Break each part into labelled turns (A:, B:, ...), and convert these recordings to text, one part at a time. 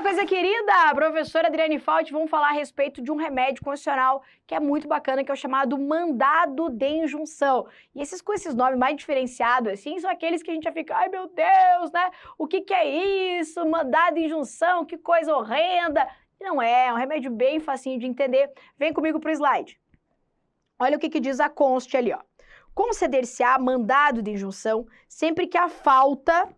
A: coisa querida! A professora Adriane Fauci, vamos falar a respeito de um remédio constitucional que é muito bacana, que é o chamado mandado de injunção. E com esses nomes mais diferenciados, assim, são aqueles que a gente já fica, ai meu Deus, né? O que é isso? Mandado de injunção, que coisa horrenda! E não é um remédio bem facinho de entender. Vem comigo pro slide. Olha o que diz a conste ali, ó. Conceder-se-á mandado de injunção sempre que a falta,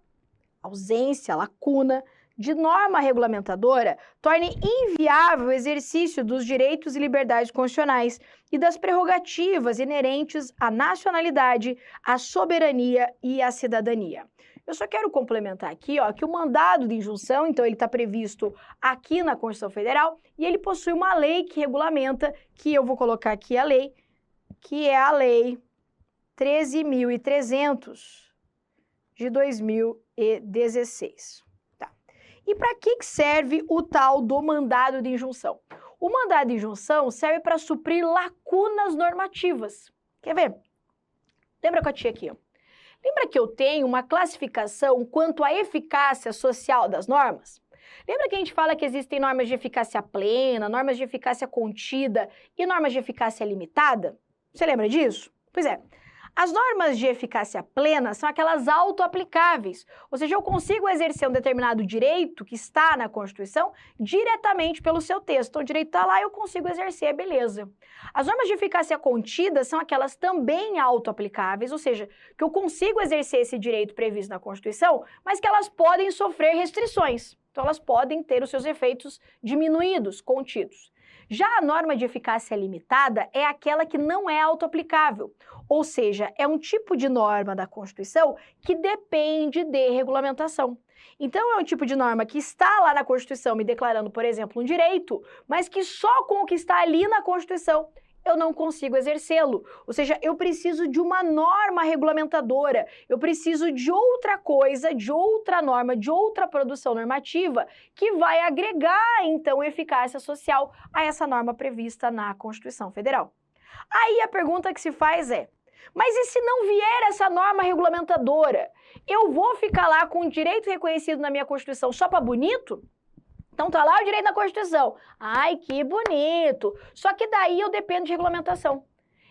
A: ausência, lacuna, de norma regulamentadora torne inviável o exercício dos direitos e liberdades constitucionais e das prerrogativas inerentes à nacionalidade, à soberania e à cidadania. Eu só quero complementar aqui, ó, que o mandado de injunção, então ele está previsto aqui na Constituição Federal e ele possui uma lei que regulamenta, que eu vou colocar aqui a lei, que é a Lei 13.300 de 2016. E para que serve o tal do mandado de injunção? O mandado de injunção serve para suprir lacunas normativas. Quer ver? Lembra com a tia aqui, ó. Lembra que eu tenho uma classificação quanto à eficácia social das normas? Lembra que a gente fala que existem normas de eficácia plena, normas de eficácia contida e normas de eficácia limitada? Você lembra disso? Pois é. As normas de eficácia plena são aquelas autoaplicáveis, ou seja, eu consigo exercer um determinado direito que está na Constituição diretamente pelo seu texto. Então, o direito está lá e eu consigo exercer, beleza. As normas de eficácia contida são aquelas também autoaplicáveis, ou seja, que eu consigo exercer esse direito previsto na Constituição, mas que elas podem sofrer restrições. Então, elas podem ter os seus efeitos diminuídos, contidos. Já a norma de eficácia limitada é aquela que não é autoaplicável, ou seja, é um tipo de norma da Constituição que depende de regulamentação. Então, é um tipo de norma que está lá na Constituição me declarando, por exemplo, um direito, mas que só com o que está ali na Constituição eu não consigo exercê-lo. Ou seja, eu preciso de uma norma regulamentadora, eu preciso de outra coisa, de outra norma, de outra produção normativa que vai agregar, então, eficácia social a essa norma prevista na Constituição Federal. Aí a pergunta que se faz é, mas e se não vier essa norma regulamentadora? Eu vou ficar lá com o direito reconhecido na minha Constituição só para bonito? Então tá lá o direito da Constituição. Ai, que bonito! Só que daí eu dependo de regulamentação.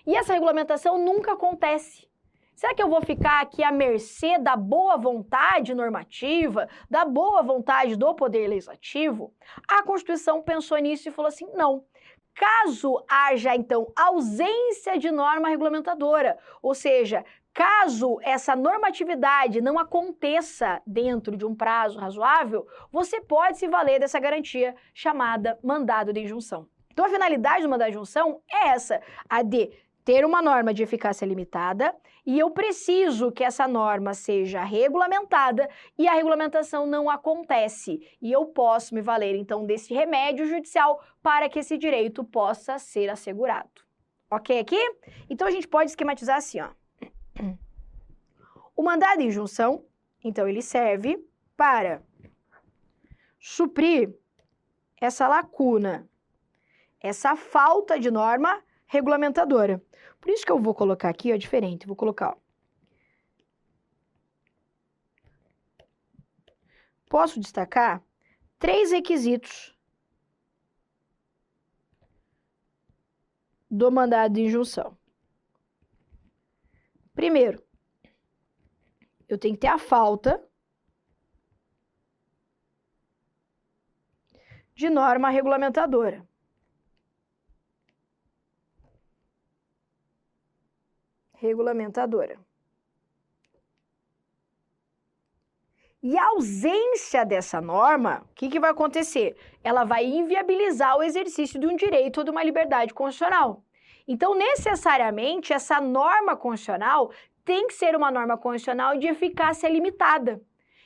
A: E essa regulamentação nunca acontece. Será que eu vou ficar aqui à mercê da boa vontade normativa, da boa vontade do Poder Legislativo? A Constituição pensou nisso e falou assim, não. Caso haja, então, ausência de norma regulamentadora, ou seja, caso essa normatividade não aconteça dentro de um prazo razoável, você pode se valer dessa garantia chamada mandado de injunção. Então, a finalidade do mandado de injunção é essa, a de ter uma norma de eficácia limitada e eu preciso que essa norma seja regulamentada e a regulamentação não acontece. E eu posso me valer, então, desse remédio judicial para que esse direito possa ser assegurado. Ok aqui? Então, a gente pode esquematizar assim, ó. O mandado de injunção, então, ele serve para suprir essa lacuna, essa falta de norma regulamentadora. Por isso que eu vou colocar aqui, ó, diferente. Vou colocar, ó. Posso destacar 3 requisitos do mandado de injunção. Primeiro, eu tenho que ter a falta de norma regulamentadora. E a ausência dessa norma, o que vai acontecer? Ela vai inviabilizar o exercício de um direito ou de uma liberdade constitucional. Então, necessariamente, essa norma constitucional tem que ser uma norma constitucional de eficácia limitada.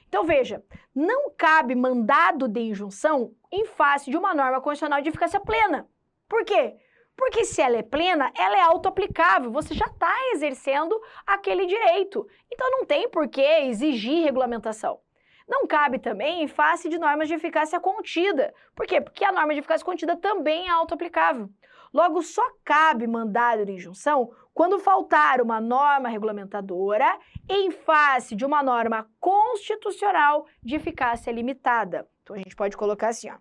A: Então, veja, não cabe mandado de injunção em face de uma norma constitucional de eficácia plena. Por quê? Porque se ela é plena, ela é autoaplicável, você já está exercendo aquele direito. Então, não tem por que exigir regulamentação. Não cabe também em face de normas de eficácia contida. Por quê? Porque a norma de eficácia contida também é autoaplicável. Logo, só cabe mandado de injunção quando faltar uma norma regulamentadora em face de uma norma constitucional de eficácia limitada. Então, a gente pode colocar assim, ó.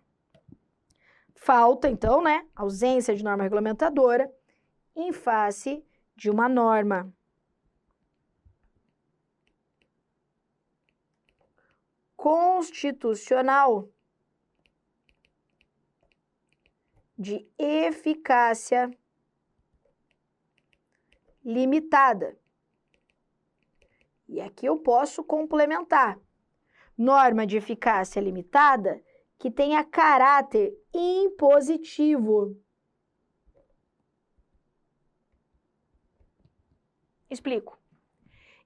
A: Falta, então, né, ausência de norma regulamentadora em face de uma norma constitucional de eficácia limitada. E aqui eu posso complementar. Norma de eficácia limitada que tenha caráter impositivo. Explico.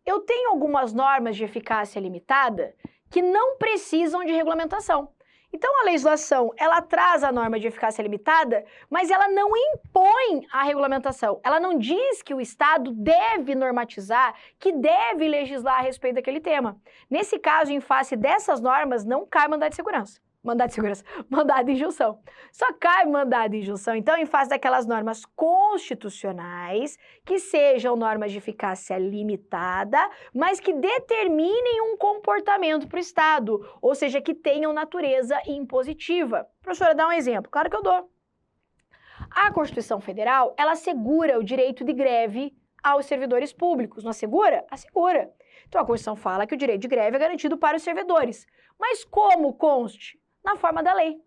A: Eu tenho algumas normas de eficácia limitada que não precisam de regulamentação. Então, a legislação, ela traz a norma de eficácia limitada, mas ela não impõe a regulamentação. Ela não diz que o Estado deve normatizar, que deve legislar a respeito daquele tema. Nesse caso, em face dessas normas, não cai mandado de segurança. Mandado de injunção. Só cai mandado de injunção, então, em face daquelas normas constitucionais, que sejam normas de eficácia limitada, mas que determinem um comportamento para o Estado, ou seja, que tenham natureza impositiva. Professora, dá um exemplo. Claro que eu dou. A Constituição Federal, ela assegura o direito de greve aos servidores públicos. Não assegura? Assegura. Então, a Constituição fala que o direito de greve é garantido para os servidores. Mas como conste? Na forma da lei.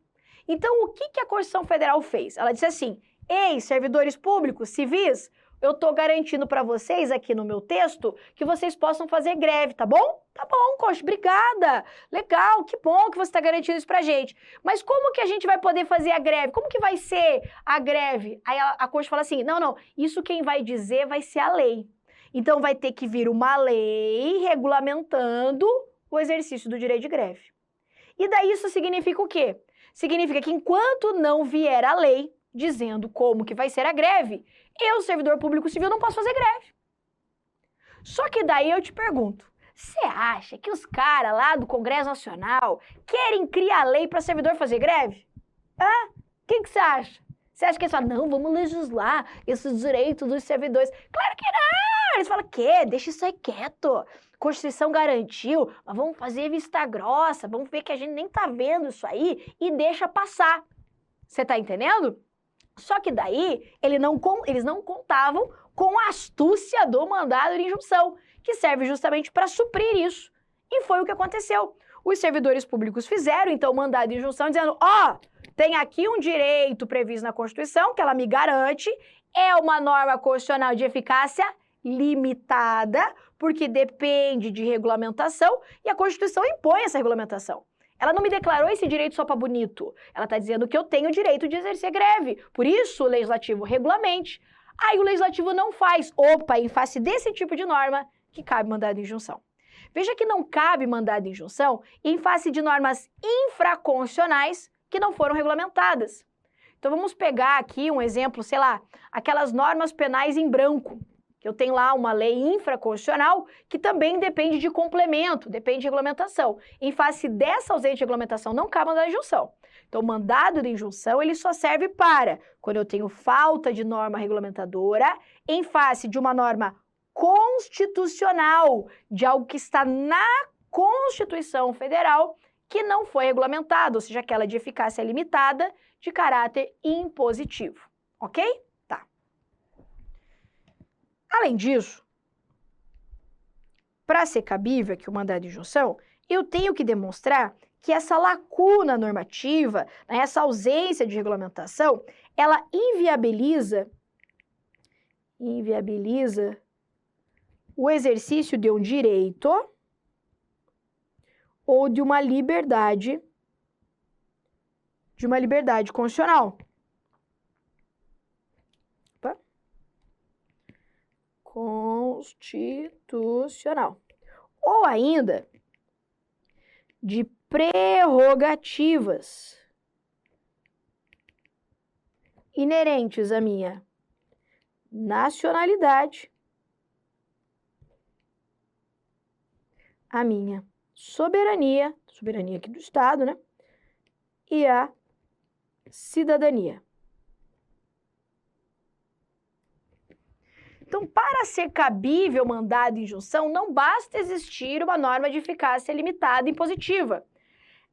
A: Então, o que a Constituição Federal fez? Ela disse assim, ei, servidores públicos, civis, eu estou garantindo para vocês aqui no meu texto que vocês possam fazer greve, tá bom? Tá bom, Constituição, obrigada. Legal, que bom que você está garantindo isso pra gente. Mas como que a gente vai poder fazer a greve? Como que vai ser a greve? Aí a Constituição fala assim, não, isso quem vai dizer vai ser a lei. Então, vai ter que vir uma lei regulamentando o exercício do direito de greve. E daí isso significa o quê? Significa que enquanto não vier a lei dizendo como que vai ser a greve, eu, servidor público civil, não posso fazer greve. Só que daí eu te pergunto, você acha que os caras lá do Congresso Nacional querem criar lei para servidor fazer greve? Hã? O que você acha? Você acha que eles falam, não, vamos legislar esses direitos dos servidores? Claro que não! Eles falam, deixa isso aí quieto. Constituição garantiu, mas vamos fazer vista grossa, vamos ver que a gente nem tá vendo isso aí e deixa passar. Você tá entendendo? Só que daí eles não contavam com a astúcia do mandado de injunção, que serve justamente para suprir isso. E foi o que aconteceu. Os servidores públicos fizeram, então, o mandado de injunção dizendo, tem aqui um direito previsto na Constituição, que ela me garante, é uma norma constitucional de eficácia limitada, porque depende de regulamentação, e a Constituição impõe essa regulamentação. Ela não me declarou esse direito só para bonito. Ela está dizendo que eu tenho o direito de exercer greve. Por isso, o Legislativo regulamente. Aí o Legislativo não faz. Em face desse tipo de norma, que cabe mandado de injunção. Veja que não cabe mandado de injunção em face de normas infraconstitucionais que não foram regulamentadas. Então, vamos pegar aqui um exemplo, sei lá, aquelas normas penais em branco. Eu tenho lá uma lei infraconstitucional que também depende de complemento, depende de regulamentação. Em face dessa ausência de regulamentação, não cabe mandado de injunção. Então, o mandado de injunção, ele só serve para quando eu tenho falta de norma regulamentadora, em face de uma norma constitucional, de algo que está na Constituição Federal, que não foi regulamentado, ou seja, aquela de eficácia limitada, de caráter impositivo. Ok? Além disso, para ser cabível aqui o mandado de injunção, eu tenho que demonstrar que essa lacuna normativa, né, essa ausência de regulamentação, ela inviabiliza o exercício de um direito ou de uma liberdade constitucional. Constitucional. Ou ainda de prerrogativas inerentes à minha nacionalidade, à minha soberania aqui do Estado, né? E à cidadania. Então, para ser cabível o mandado de injunção, não basta existir uma norma de eficácia limitada impositiva.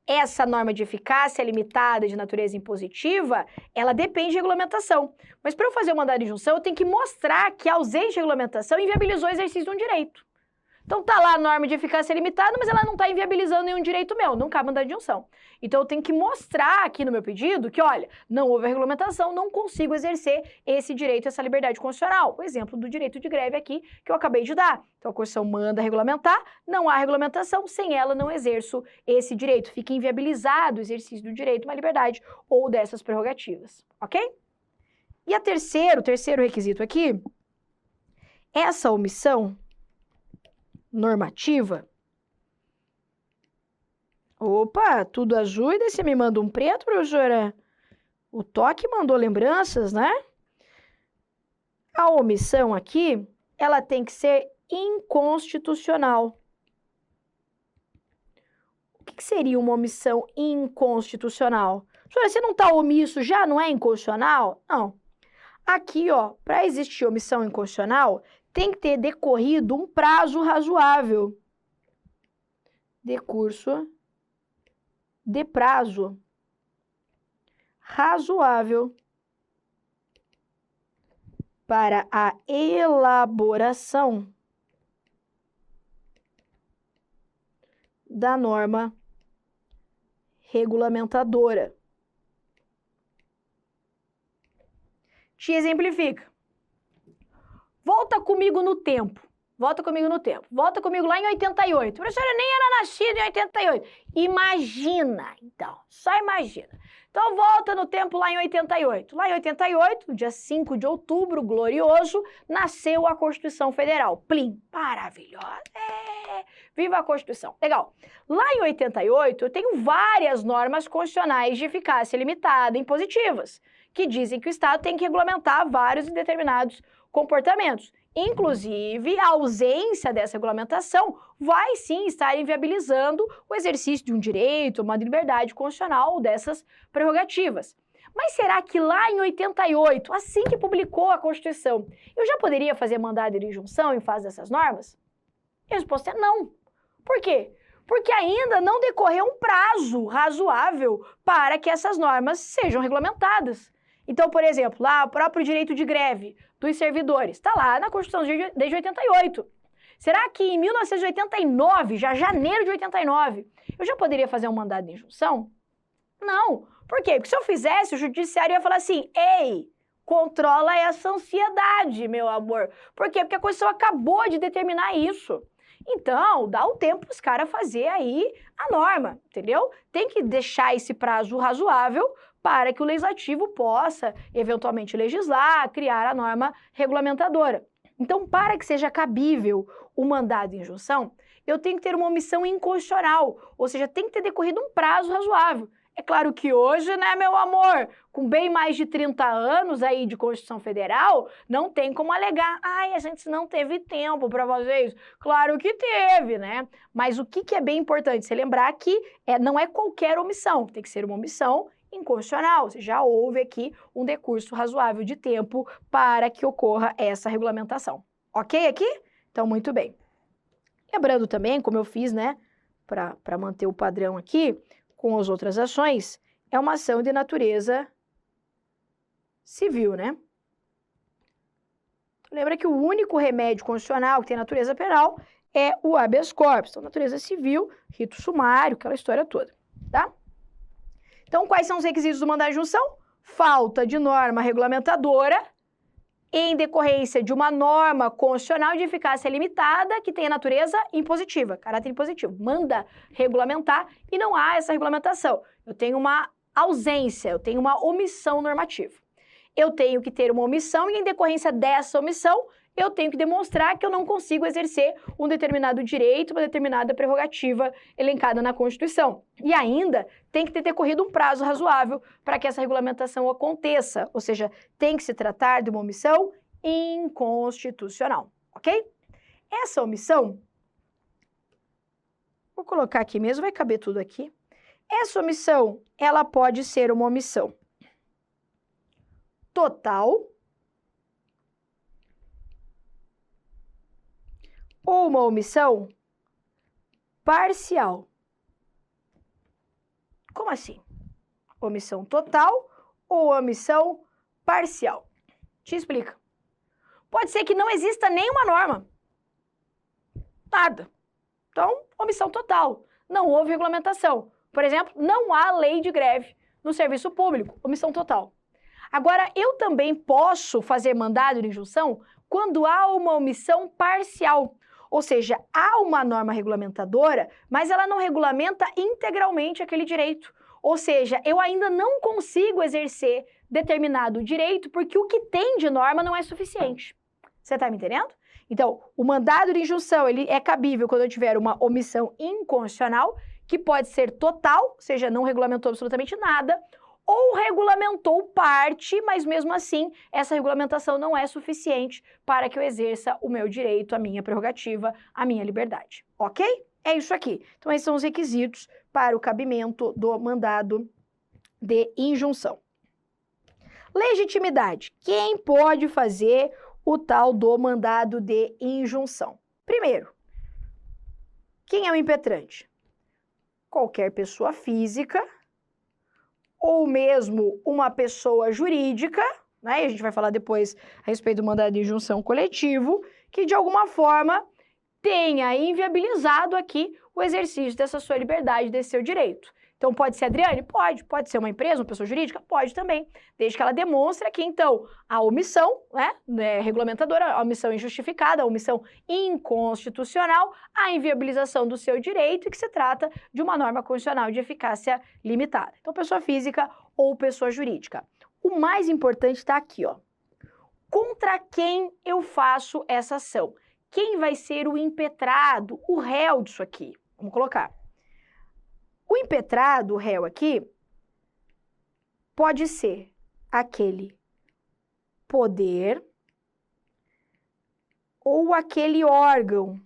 A: Essa norma de eficácia limitada de natureza impositiva, ela depende de regulamentação. Mas para eu fazer o mandado de injunção, eu tenho que mostrar que a ausência de regulamentação inviabilizou o exercício de um direito. Então tá lá a norma de eficácia limitada, mas ela não está inviabilizando nenhum direito meu, não cabe mandado de injunção. Então eu tenho que mostrar aqui no meu pedido que, olha, não houve a regulamentação, não consigo exercer esse direito, essa liberdade constitucional. O exemplo do direito de greve aqui que eu acabei de dar. Então a Constituição manda regulamentar, não há regulamentação, sem ela não exerço esse direito. Fica inviabilizado o exercício do direito, uma liberdade ou dessas prerrogativas, ok? E o terceiro requisito aqui, essa omissão normativa. Opa, tudo azul e daí você me manda um preto, professora? O toque mandou lembranças, né? A omissão aqui, ela tem que ser inconstitucional. O que seria uma omissão inconstitucional? Professora, você não está omisso já, não é inconstitucional? Não. Aqui, ó, para existir omissão inconstitucional, tem que ter decorrido um prazo razoável. Decurso de prazo razoável para a elaboração da norma regulamentadora. Te exemplifica. Volta comigo no tempo. Volta comigo no tempo. Volta comigo lá em 88. A professora nem era nascida em 88. Imagina, então. Só imagina. Então, volta no tempo lá em 88. Lá em 88, dia 5 de outubro, glorioso, nasceu a Constituição Federal. Plim, maravilhosa. Viva a Constituição. Legal. Lá em 88, eu tenho várias normas constitucionais de eficácia limitada impositivas, que dizem que o Estado tem que regulamentar vários e determinados comportamentos. Inclusive, a ausência dessa regulamentação vai sim estar inviabilizando o exercício de um direito, uma liberdade constitucional dessas prerrogativas. Mas será que lá em 88, assim que publicou a Constituição, eu já poderia fazer mandado de injunção em face dessas normas? E a resposta é não. Por quê? Porque ainda não decorreu um prazo razoável para que essas normas sejam regulamentadas. Então, por exemplo, lá o próprio direito de greve dos servidores, está lá na Constituição desde 88. Será que em 1989, já janeiro de 89, eu já poderia fazer um mandado de injunção? Não. Por quê? Porque se eu fizesse, o judiciário ia falar assim, ei, controla essa ansiedade, meu amor. Por quê? Porque a Constituição acabou de determinar isso. Então, dá um tempo para os caras fazer aí a norma, entendeu? Tem que deixar esse prazo razoável para que o legislativo possa, eventualmente, legislar, criar a norma regulamentadora. Então, para que seja cabível o mandado de injunção, eu tenho que ter uma omissão inconstitucional, ou seja, tem que ter decorrido um prazo razoável. É claro que hoje, né, meu amor, com bem mais de 30 anos aí de Constituição Federal, não tem como alegar, ai, a gente não teve tempo para fazer isso. Claro que teve, né? Mas o que é bem importante você lembrar que não é qualquer omissão, tem que ser uma omissão inconstitucional, ou seja, já houve aqui um decurso razoável de tempo para que ocorra essa regulamentação. Ok aqui? Então, muito bem. Lembrando também, como eu fiz, né, para manter o padrão aqui, com as outras ações, é uma ação de natureza civil, né? Lembra que o único remédio constitucional que tem natureza penal é o habeas corpus, então natureza civil, rito sumário, aquela história toda, tá? Então, quais são os requisitos do mandado de injunção? Falta de norma regulamentadora em decorrência de uma norma constitucional de eficácia limitada que tenha natureza impositiva, caráter impositivo. Manda regulamentar e não há essa regulamentação. Eu tenho uma ausência, eu tenho uma omissão normativa. Eu tenho que ter uma omissão e, em decorrência dessa omissão, eu tenho que demonstrar que eu não consigo exercer um determinado direito, uma determinada prerrogativa elencada na Constituição. E ainda tem que ter decorrido um prazo razoável para que essa regulamentação aconteça, ou seja, tem que se tratar de uma omissão inconstitucional, ok? Essa omissão, vou colocar aqui mesmo, vai caber tudo aqui. Essa omissão, ela pode ser uma omissão total ou uma omissão parcial. Como assim? Omissão total ou omissão parcial? Te explica. Pode ser que não exista nenhuma norma. Nada. Então, omissão total. Não houve regulamentação. Por exemplo, não há lei de greve no serviço público. Omissão total. Agora, eu também posso fazer mandado de injunção quando há uma omissão parcial. Ou seja, há uma norma regulamentadora, mas ela não regulamenta integralmente aquele direito. Ou seja, eu ainda não consigo exercer determinado direito porque o que tem de norma não é suficiente. Você está me entendendo? Então, o mandado de injunção ele é cabível quando eu tiver uma omissão inconstitucional, que pode ser total, ou seja, não regulamentou absolutamente nada, ou regulamentou parte, mas mesmo assim, essa regulamentação não é suficiente para que eu exerça o meu direito, a minha prerrogativa, a minha liberdade. Ok? É isso aqui. Então, esses são os requisitos para o cabimento do mandado de injunção. Legitimidade. Quem pode fazer o tal do mandado de injunção? Primeiro, quem é o impetrante? Qualquer pessoa física ou mesmo uma pessoa jurídica, né? E a gente vai falar depois a respeito do mandado de injunção coletivo, que de alguma forma tenha inviabilizado aqui o exercício dessa sua liberdade, desse seu direito. Então, pode ser Adriane? Pode. Pode ser uma empresa, uma pessoa jurídica? Pode também. Desde que ela demonstre que, então, a omissão, né, regulamentadora, a omissão injustificada, a omissão inconstitucional, a inviabilização do seu direito e que se trata de uma norma constitucional de eficácia limitada. Então, pessoa física ou pessoa jurídica. O mais importante está aqui, ó. Contra quem eu faço essa ação? Quem vai ser o impetrado, o réu disso aqui? Vamos colocar. O impetrado, o réu aqui, pode ser aquele poder ou aquele órgão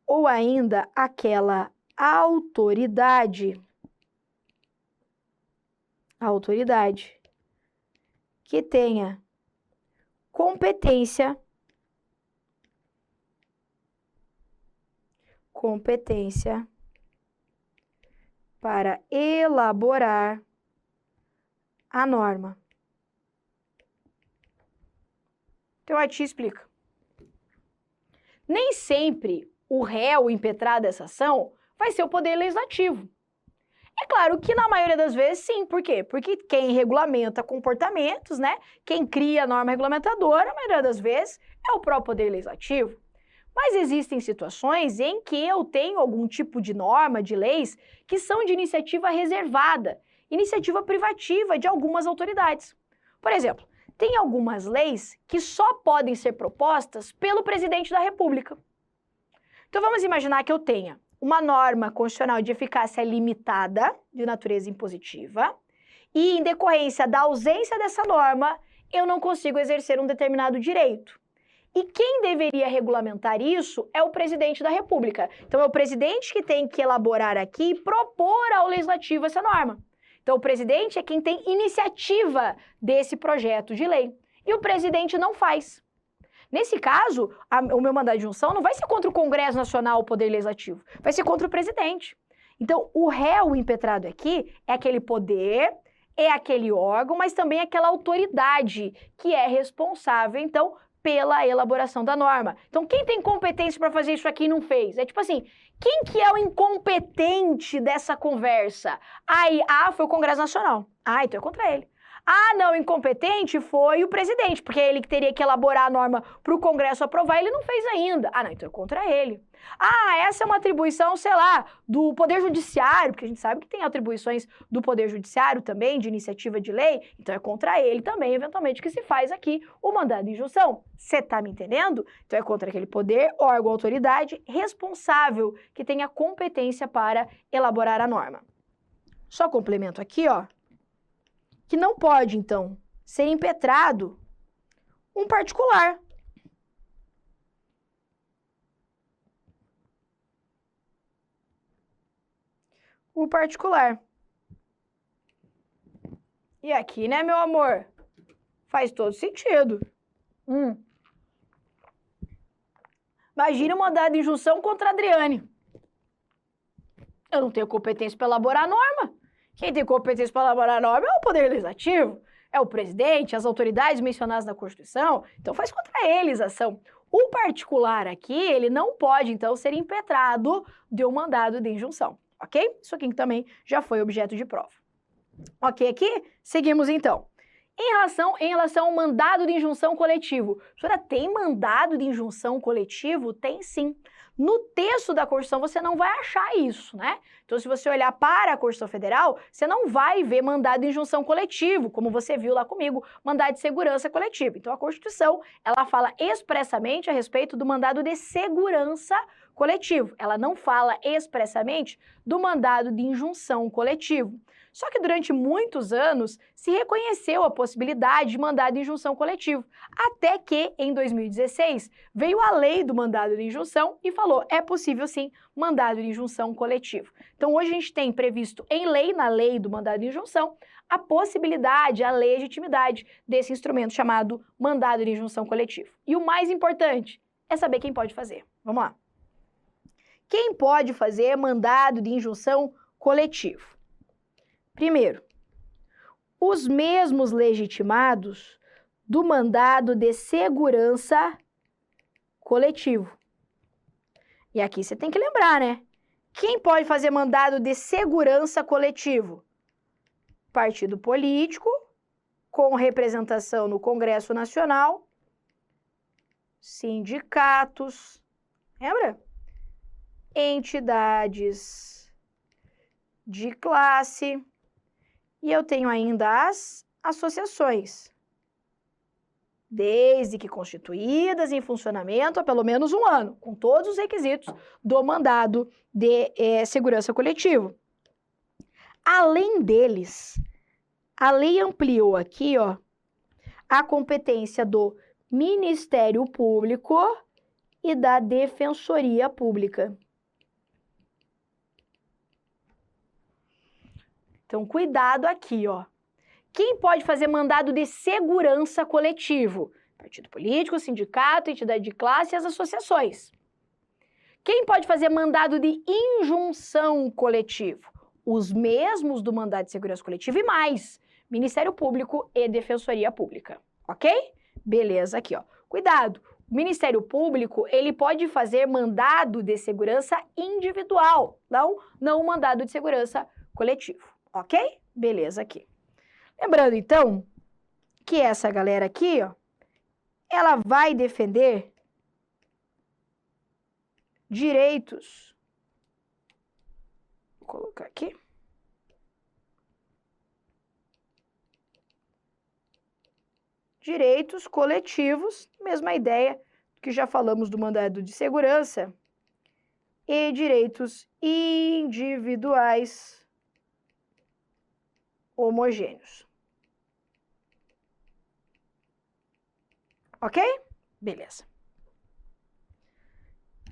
A: ou ainda aquela autoridade que tenha competência para elaborar a norma. Então, a te explica. Nem sempre o réu impetrado dessa ação vai ser o Poder Legislativo. É claro que na maioria das vezes sim, por quê? Porque quem regulamenta comportamentos, né? Quem cria a norma regulamentadora, a maioria das vezes é o próprio Poder Legislativo. Mas existem situações em que eu tenho algum tipo de norma, de leis, que são de iniciativa reservada, iniciativa privativa de algumas autoridades. Por exemplo, tem algumas leis que só podem ser propostas pelo presidente da República. Então vamos imaginar que eu tenha uma norma constitucional de eficácia limitada, de natureza impositiva, e em decorrência da ausência dessa norma, eu não consigo exercer um determinado direito. E quem deveria regulamentar isso é o presidente da República. Então, é o presidente que tem que elaborar aqui e propor ao legislativo essa norma. Então, o presidente é quem tem iniciativa desse projeto de lei. E o presidente não faz. Nesse caso, o meu mandado de injunção não vai ser contra o Congresso Nacional, o Poder Legislativo. Vai ser contra o presidente. Então, o réu impetrado aqui é aquele poder, é aquele órgão, mas também aquela autoridade que é responsável, então, pela elaboração da norma. Então, quem tem competência para fazer isso aqui e não fez? É tipo assim, quem que é o incompetente dessa conversa? Aí, foi o Congresso Nacional. Então é contra ele. Não, incompetente foi o presidente, porque ele que teria que elaborar a norma para o Congresso aprovar, ele não fez ainda. Não, então é contra ele. Essa é uma atribuição, sei lá, do Poder Judiciário, porque a gente sabe que tem atribuições do Poder Judiciário também, de iniciativa de lei, então é contra ele também, eventualmente, que se faz aqui o mandado de injunção. Você tá me entendendo? Então é contra aquele poder, órgão, autoridade responsável que tenha competência para elaborar a norma. Só complemento aqui, ó, que não pode, então, ser impetrado um particular. O particular. E aqui, né, meu amor? Faz todo sentido. Imagina um mandado de injunção contra a Adriane. Eu não tenho competência para elaborar a norma. Quem tem competência para elaborar a norma é o Poder Legislativo, é o presidente, as autoridades mencionadas na Constituição. Então faz contra eles a ação. O particular aqui, ele não pode, então, ser impetrado de um mandado de injunção, ok? Isso aqui também já foi objeto de prova. Ok aqui? Seguimos, então. Em relação ao mandado de injunção coletivo. Professora, tem mandado de injunção coletivo? Tem sim. No texto da Constituição você não vai achar isso, né? Então, se você olhar para a Constituição Federal, você não vai ver mandado de injunção coletivo, como você viu lá comigo, mandado de segurança coletivo. Então, a Constituição, ela fala expressamente a respeito do mandado de segurança coletivo. Ela não fala expressamente do mandado de injunção coletivo. Só que durante muitos anos se reconheceu a possibilidade de mandado de injunção coletivo, até que, em 2016, veio a lei do mandado de injunção e falou, é possível sim mandado de injunção coletivo. Então hoje a gente tem previsto em lei, na lei do mandado de injunção, a possibilidade, a legitimidade desse instrumento chamado mandado de injunção coletivo. E o mais importante é saber quem pode fazer. Vamos lá. Quem pode fazer mandado de injunção coletivo? Primeiro, os mesmos legitimados do mandado de segurança coletivo. E aqui você tem que lembrar, né? Quem pode fazer mandado de segurança coletivo? Partido político, com representação no Congresso Nacional, sindicatos, lembra? Entidades de classe. E eu tenho ainda as associações, desde que constituídas em funcionamento há pelo menos um ano, com todos os requisitos do mandado de segurança coletivo. Além deles, a lei ampliou aqui, ó, a competência do Ministério Público e da Defensoria Pública. Então, cuidado aqui, ó. Quem pode fazer mandado de segurança coletivo? Partido político, sindicato, entidade de classe e as associações. Quem pode fazer mandado de injunção coletivo? Os mesmos do mandado de segurança coletiva e mais. Ministério Público e Defensoria Pública. Ok? Beleza, aqui, ó. Cuidado. O Ministério Público, ele pode fazer mandado de segurança individual, não mandado de segurança coletivo. Ok? Beleza aqui. Lembrando, então, que essa galera aqui, ó, ela vai defender direitos. Vou colocar aqui. Direitos coletivos, mesma ideia que já falamos do mandado de segurança, e direitos individuais homogêneos. Ok? Beleza.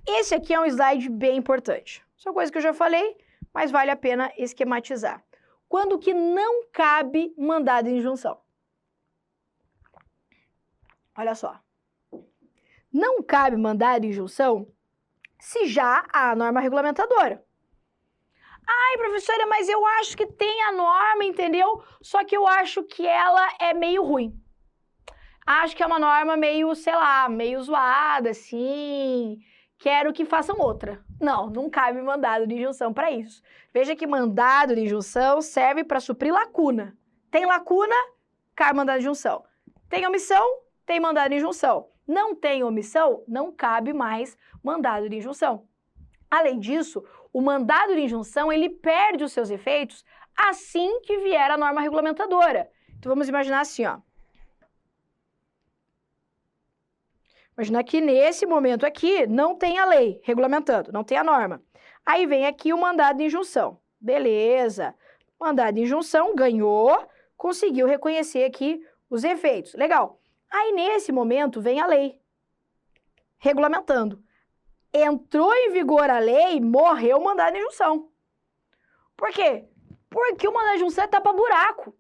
A: Esse aqui é um slide bem importante. Isso é coisa que eu já falei, mas vale a pena esquematizar. Quando que não cabe mandado de injunção? Olha só. Não cabe mandado de injunção se já há a norma regulamentadora. Ai, professora, mas eu acho que tem a norma, entendeu? Só que eu acho que ela é meio ruim. Acho que é uma norma meio, sei lá, meio zoada, assim. Quero que façam outra. Não, não cabe mandado de injunção para isso. Veja que mandado de injunção serve para suprir lacuna. Tem lacuna, cabe mandado de injunção. Tem omissão, tem mandado de injunção. Não tem omissão, não cabe mais mandado de injunção. Além disso, o mandado de injunção, ele perde os seus efeitos assim que vier a norma regulamentadora. Então, vamos imaginar assim, ó. Imaginar que nesse momento aqui não tem a lei regulamentando, não tem a norma. Aí vem aqui o mandado de injunção. Beleza. Mandado de injunção ganhou, conseguiu reconhecer aqui os efeitos. Legal. Aí nesse momento vem a lei regulamentando. Entrou em vigor a lei, morreu o mandado de injunção. Por quê? Porque o mandado de injunção é tapa-buraco.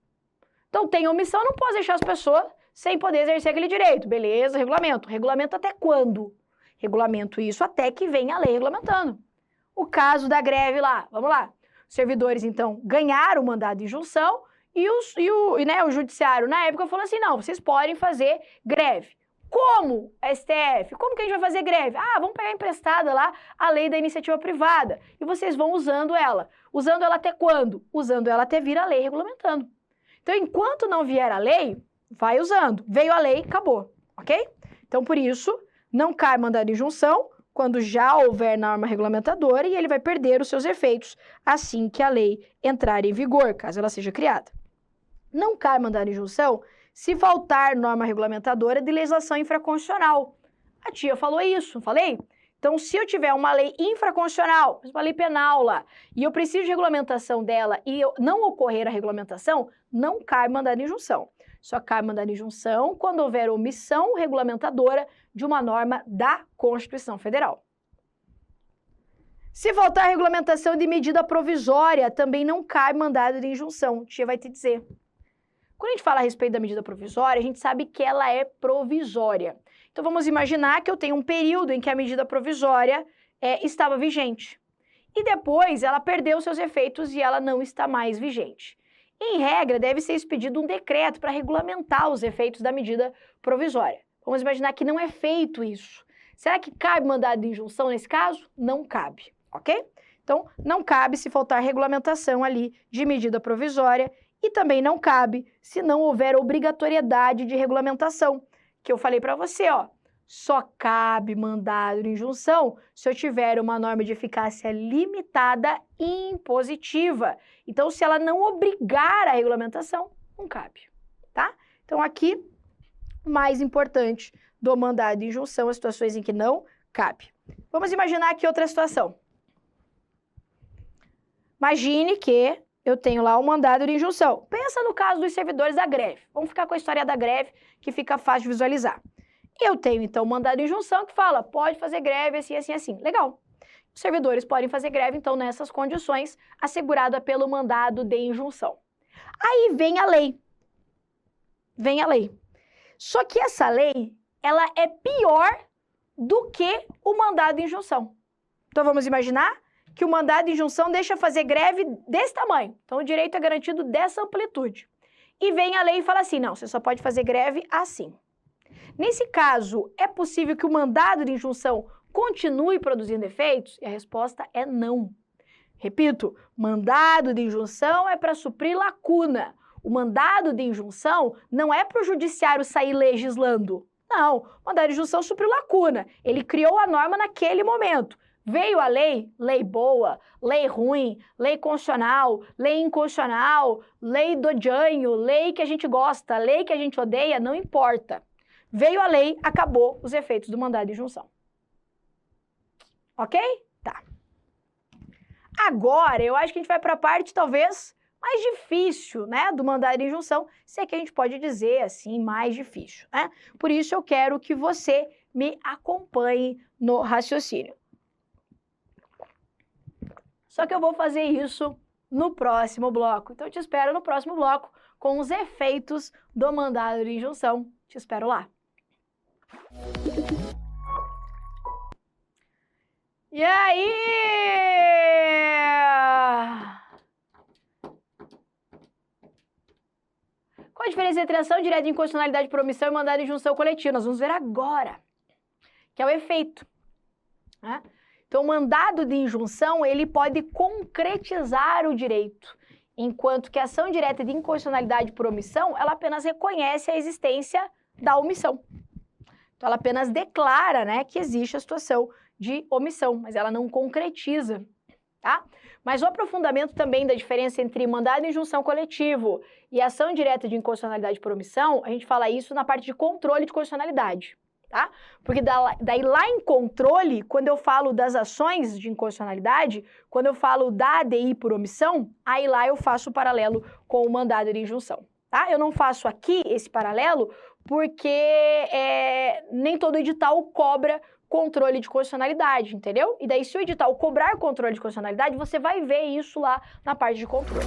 A: Então, tem omissão, não posso deixar as pessoas sem poder exercer aquele direito. Beleza, regulamento. Regulamento até quando? Regulamento isso até que venha a lei regulamentando. O caso da greve lá, vamos lá. Os servidores, então, ganharam o mandado de injunção e o judiciário, na época, falou assim, não, vocês podem fazer greve. Como, STF? Como que a gente vai fazer greve? Ah, vamos pegar emprestada lá a lei da iniciativa privada e vocês vão usando ela. Usando ela até quando? Usando ela até vir a lei regulamentando. Então, enquanto não vier a lei, vai usando. Veio a lei, acabou, ok? Então, por isso, não cai mandado de injunção quando já houver norma regulamentadora e ele vai perder os seus efeitos assim que a lei entrar em vigor, caso ela seja criada. Não cai mandado de injunção se faltar norma regulamentadora de legislação infraconstitucional. A tia falou isso, não falei? Então, se eu tiver uma lei infraconstitucional, uma lei penal lá, e eu preciso de regulamentação dela e não ocorrer a regulamentação, não cai mandado de injunção. Só cai mandado de injunção quando houver omissão regulamentadora de uma norma da Constituição Federal. Se faltar regulamentação de medida provisória, também não cai mandado de injunção. A tia vai te dizer. Quando a gente fala a respeito da medida provisória, a gente sabe que ela é provisória. Então, vamos imaginar que eu tenho um período em que a medida provisória estava vigente. E depois ela perdeu seus efeitos e ela não está mais vigente. Em regra, deve ser expedido um decreto para regulamentar os efeitos da medida provisória. Vamos imaginar que não é feito isso. Será que cabe mandado de injunção nesse caso? Não cabe, ok? Então, não cabe se faltar regulamentação ali de medida provisória. E também não cabe se não houver obrigatoriedade de regulamentação, que eu falei para você, ó, só cabe mandado de injunção se eu tiver uma norma de eficácia limitada e impositiva. Então, se ela não obrigar a regulamentação, não cabe, tá? Então, aqui, mais importante do mandado de injunção, as situações em que não cabe. Vamos imaginar aqui outra situação. Imagine que eu tenho lá um mandado de injunção. Pensa no caso dos servidores da greve. Vamos ficar com a história da greve, que fica fácil de visualizar. Eu tenho, então, um mandado de injunção que fala, pode fazer greve assim, assim, assim. Legal. Os servidores podem fazer greve, então, nessas condições, assegurada pelo mandado de injunção. Aí vem a lei. Vem a lei. Só que essa lei, ela é pior do que o mandado de injunção. Então, vamos imaginar que o mandado de injunção deixa fazer greve desse tamanho. Então, o direito é garantido dessa amplitude. E vem a lei e fala assim, não, você só pode fazer greve assim. Nesse caso, é possível que o mandado de injunção continue produzindo efeitos? E a resposta é não. Repito, mandado de injunção é para suprir lacuna. O mandado de injunção não é para o judiciário sair legislando. Não, o mandado de injunção supriu lacuna. Ele criou a norma naquele momento. Veio a lei, lei boa, lei ruim, lei constitucional, lei inconstitucional, lei do janho, lei que a gente gosta, lei que a gente odeia, não importa. Veio a lei, acabou os efeitos do mandado de injunção. Ok? Tá. Agora, eu acho que a gente vai para a parte, talvez, mais difícil, né, do mandado de injunção, se é que a gente pode dizer, assim, mais difícil, né? Por isso, eu quero que você me acompanhe no raciocínio. Só que eu vou fazer isso no próximo bloco. Então, eu te espero no próximo bloco com os efeitos do mandado de injunção. Te espero lá. E aí? Qual a diferença entre ação direta de inconstitucionalidade por omissão e mandado de injunção coletiva? Nós vamos ver agora, que é o efeito, né? Então, o mandado de injunção, ele pode concretizar o direito, enquanto que a ação direta de inconstitucionalidade por omissão, ela apenas reconhece a existência da omissão. Então, ela apenas declara, né, que existe a situação de omissão, mas ela não concretiza, tá? Mas o aprofundamento também da diferença entre mandado de injunção coletivo e ação direta de inconstitucionalidade por omissão, a gente fala isso na parte de controle de constitucionalidade. Tá? Porque daí lá em controle, quando eu falo das ações de inconstitucionalidade, quando eu falo da ADI por omissão, aí lá eu faço o paralelo com o mandado de injunção, tá? Eu não faço aqui esse paralelo porque nem todo edital cobra controle de constitucionalidade, entendeu? E daí se o edital cobrar controle de constitucionalidade, você vai ver isso lá na parte de controle.